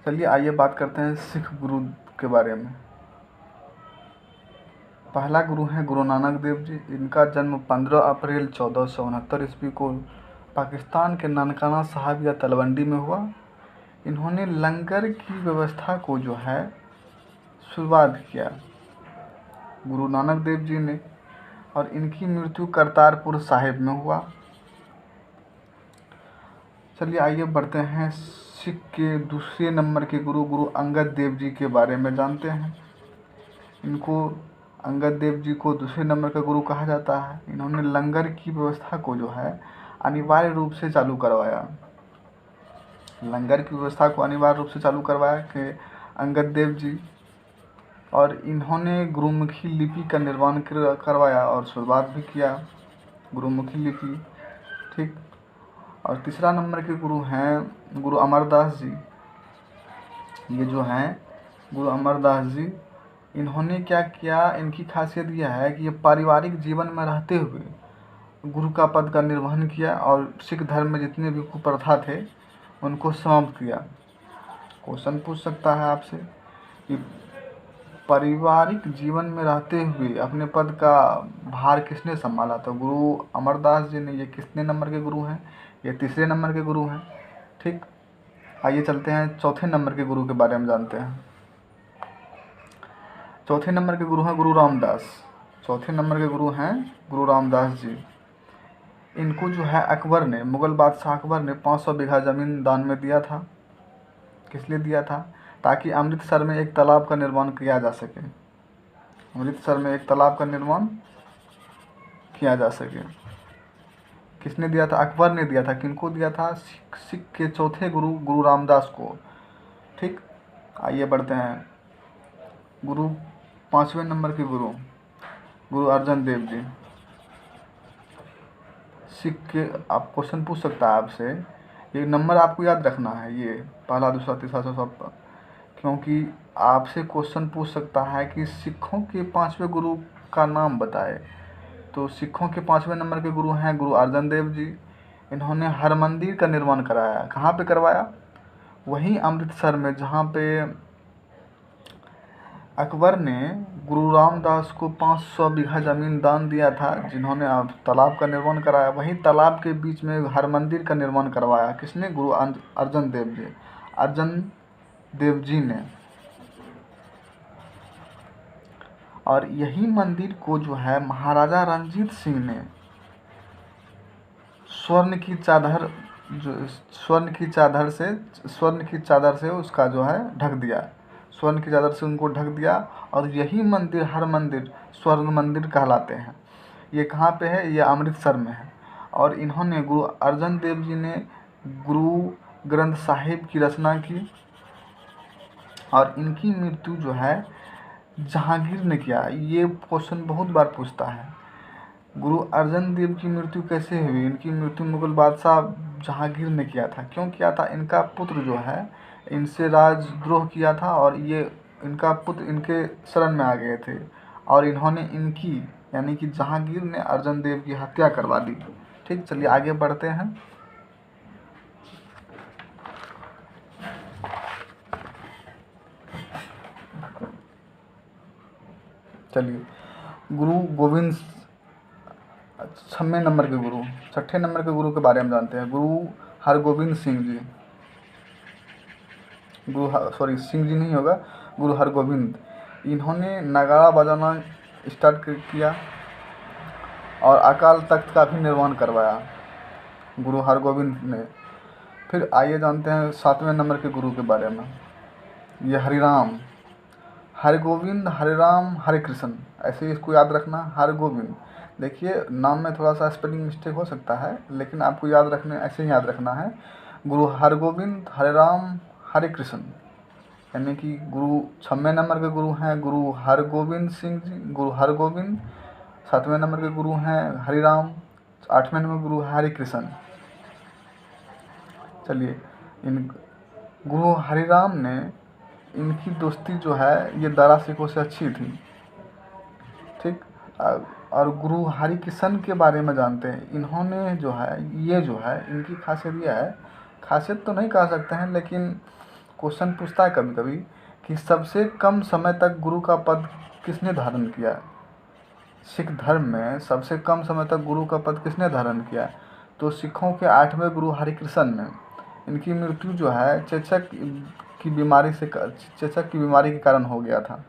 चलिए आइए बात करते हैं सिख गुरु के बारे में। पहला गुरु हैं गुरु नानक देव जी। इनका जन्म 15 अप्रैल 1469 ईस्वी को पाकिस्तान के ननकाना साहब या तलवंडी में हुआ। इन्होंने लंगर की व्यवस्था को जो है शुरुआत किया गुरु नानक देव जी ने, और इनकी मृत्यु करतारपुर साहिब में हुआ। चलिए आइए बढ़ते हैं सिख के दूसरे नंबर के गुरु गुरु अंगद देव जी के बारे में जानते हैं। इनको अंगद देव जी को दूसरे नंबर का गुरु कहा जाता है। इन्होंने लंगर की व्यवस्था को जो है अनिवार्य रूप से चालू करवाया। लंगर की व्यवस्था को अनिवार्य रूप से चालू करवाया कि अंगद देव जी, और इन्होंने गुरुमुखी लिपि का निर्माण करवाया और शुरुआत भी किया गुरुमुखी लिपि। ठीक। और तीसरा नंबर के गुरु हैं गुरु अमरदास जी। ये जो हैं गुरु अमरदास जी, इन्होंने क्या किया, इनकी खासियत यह है कि ये पारिवारिक जीवन में रहते हुए गुरु का पद का निर्वहन किया और सिख धर्म में जितने भी कुप्रथा थे उनको समाप्त किया। क्वेश्चन पूछ सकता है आपसे कि पारिवारिक जीवन में रहते हुए अपने पद का भार किसने संभाला? तो गुरु अमरदास जी ने। ये कितने नंबर के गुरु हैं? ये तीसरे नंबर के गुरु हैं। ठीक। आइए चलते हैं चौथे नंबर के गुरु के बारे में जानते हैं। चौथे नंबर के गुरु हैं गुरु रामदास। चौथे नंबर के गुरु हैं गुरु रामदास जी। इनको जो है अकबर ने, मुग़ल बादशाह अकबर ने 500 बीघा ज़मीन दान में दिया था। किस लिए दिया था? ताकि अमृतसर में एक तालाब का निर्माण किया जा सके। अमृतसर में एक तालाब का निर्माण किया जा सके। किसने दिया था? अकबर ने दिया था। किनको दिया था? सिख के चौथे गुरु गुरु रामदास को। ठीक। आइए बढ़ते हैं गुरु पाँचवें नंबर के गुरु गुरु अर्जन देव जी। सिख के, आप क्वेश्चन पूछ सकता है आपसे, ये नंबर आपको याद रखना है, ये पहला दूसरा तीसरा चौथा, क्योंकि आपसे क्वेश्चन पूछ सकता है कि सिखों के पांचवें गुरु का नाम बताए। तो सिखों के पांचवें नंबर के गुरु हैं गुरु अर्जन देव जी। इन्होंने हरमंदिर का निर्माण कराया। कहाँ पे करवाया? वहीं अमृतसर में, जहाँ पे अकबर ने गुरु रामदास को 500 बीघा ज़मीन दान दिया था, जिन्होंने तालाब का निर्माण कराया, वहीं तालाब के बीच में हरमंदिर का निर्माण करवाया। किसने? गुरु अर्जन देव जी। अर्जन देव जी ने। और यही मंदिर को जो है महाराजा रणजीत सिंह ने स्वर्ण की चादर से उसका जो है ढक दिया। स्वर्ण की चादर से उनको ढक दिया, और यही मंदिर, हर मंदिर स्वर्ण मंदिर कहलाते हैं। ये कहाँ पे है? ये अमृतसर में है। और इन्होंने, गुरु अर्जन देव जी ने गुरु ग्रंथ साहिब की रचना की, और इनकी मृत्यु जो है जहांगीर ने किया। ये क्वेश्चन बहुत बार पूछता है, गुरु अर्जन देव की मृत्यु कैसे हुई? इनकी मृत्यु मुगल बादशाह जहांगीर ने किया था। क्यों किया था? इनका पुत्र जो है इनसे राजद्रोह किया था, और ये इनका पुत्र इनके शरण में आ गए थे, और इन्होंने इनकी, यानी कि जहांगीर ने अर्जन देव की हत्या करवा दी। ठीक। चलिए आगे बढ़ते हैं। चलिए गुरु गोविंद, 6वें नंबर के गुरु, 6ठे नंबर के गुरु के बारे में जानते हैं। गुरु हरगोविंद सिंह जी। सिंह जी नहीं होगा, गुरु हरगोविंद। इन्होंने नगाड़ा बजाना स्टार्ट किया और अकाल तख्त का भी निर्माण करवाया गुरु हरगोविंद ने। फिर आइए जानते हैं 7वें नंबर के गुरु के बारे में। ये हरिराम, हरगोविंद, हरिराम, हरे कृष्ण, ऐसे इसको याद रखना, हरगोविंद। देखिए नाम में थोड़ा सा स्पेलिंग मिस्टेक हो सकता है, लेकिन आपको याद रखने, ऐसे ही याद रखना है, गुरु हरगोविंद, हरिराम, हरे कृष्ण। यानी कि गुरु 6वें नंबर के गुरु हैं गुरु हरगोविंद सिंह जी, गुरु हरगोविंद। 7वें नंबर के गुरु हैं हरिराम। 8वें नंबर गुरु हरे कृष्ण। चलिए, इन गुरु हरिराम ने, इनकी दोस्ती जो है ये दारा सिखों से अच्छी थी। ठीक। और गुरु हरि किशन के बारे में जानते हैं। इन्होंने जो है, ये जो है, इनकी खासियत ये है, खासियत तो नहीं कह सकते हैं, लेकिन क्वेश्चन पूछता है कभी कभी कि सबसे कम समय तक गुरु का पद किसने धारण किया। सिख धर्म में सबसे कम समय तक गुरु का पद किसने धारण किया। तो सिखों के 8वें गुरु हरिकृष्ण ने। इनकी मृत्यु जो है चेचक की बीमारी के कारण हो गया था।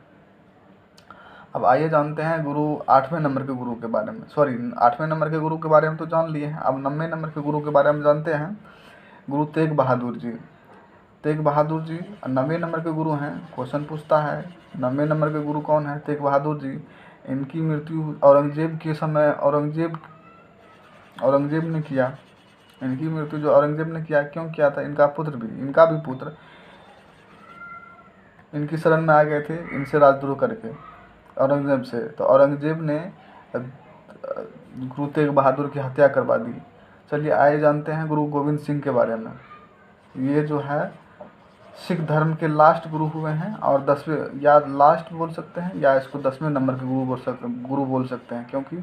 अब आइए जानते हैं गुरु 8वें नंबर के गुरु के बारे में। 8वें नंबर के गुरु के बारे में तो जान लिए हैं। अब 9वें नंबर के गुरु के बारे में जानते हैं। गुरु तेग बहादुर जी। तेग बहादुर जी 9वें नंबर के गुरु हैं। क्वेश्चन पूछता है 9वें नंबर के गुरु कौन है। तेग बहादुर जी। इनकी मृत्यु औरंगजेब के समय औरंगजेब ने किया। इनकी मृत्यु जो औरंगजेब ने किया, क्यों किया था। इनका भी पुत्र इनकी शरण में आ गए थे इनसे राजद्रोह करके औरंगजेब से। तो औरंगजेब ने गुरु तेग बहादुर की हत्या करवा दी। चलिए आइए जानते हैं गुरु गोविंद सिंह के बारे में। ये जो है सिख धर्म के लास्ट गुरु हुए हैं और 10वें, या लास्ट बोल सकते हैं या इसको 10वें नंबर के गुरु बोल सकते हैं, क्योंकि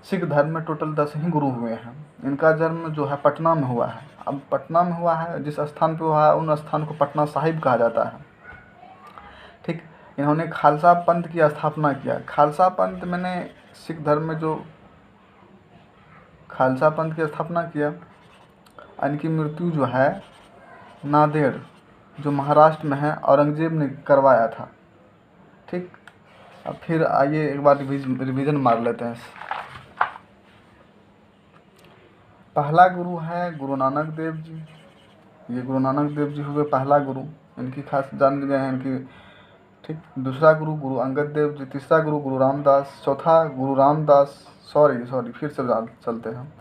सिख धर्म में टोटल 10 ही गुरु हुए हैं। इनका जन्म जो है पटना में हुआ है। अब पटना में हुआ है, जिस स्थान पे हुआ है उन स्थान को पटना साहिब कहा जाता है। ठीक। इन्होंने खालसा पंथ की स्थापना किया। खालसा पंथ मैंने सिख धर्म में जो खालसा पंथ की स्थापना किया। इनकी मृत्यु जो है नांदेड़ जो महाराष्ट्र में है औरंगजेब ने करवाया था। ठीक। अब फिर आइए एक बार रिवीजन मार लेते हैं। पहला गुरु है गुरु नानक देव जी। ये गुरु नानक देव जी हुए पहला गुरु। इनकी खास जान गए हैं इनकी। ठीक। दूसरा गुरु गुरु अंगद देव जी। तीसरा गुरु गुरु रामदास। चौथा गुरु रामदास सॉरी फिर से चलते हैं।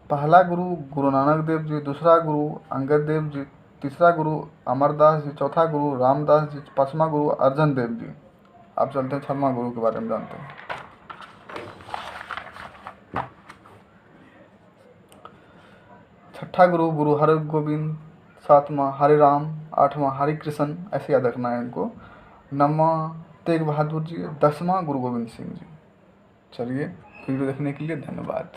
पहला गुरु गुरु नानक देव जी। दूसरा गुरु अंगद देव जी। तीसरा गुरु अमरदास जी। चौथा गुरु रामदास जी। पांचवा गुरु अर्जन देव जी। अब चलते हैं 6वां गुरु के बारे में जानते हैं। छठा गुरु गुरु हरगोविंद। 7वां हरिराम। 8वां हरिकृष्ण, ऐसे याद रखना है इनको। 9वां तेग बहादुर जी। 10वां गुरु गोविंद सिंह जी। चलिए वीडियो देखने के लिए धन्यवाद।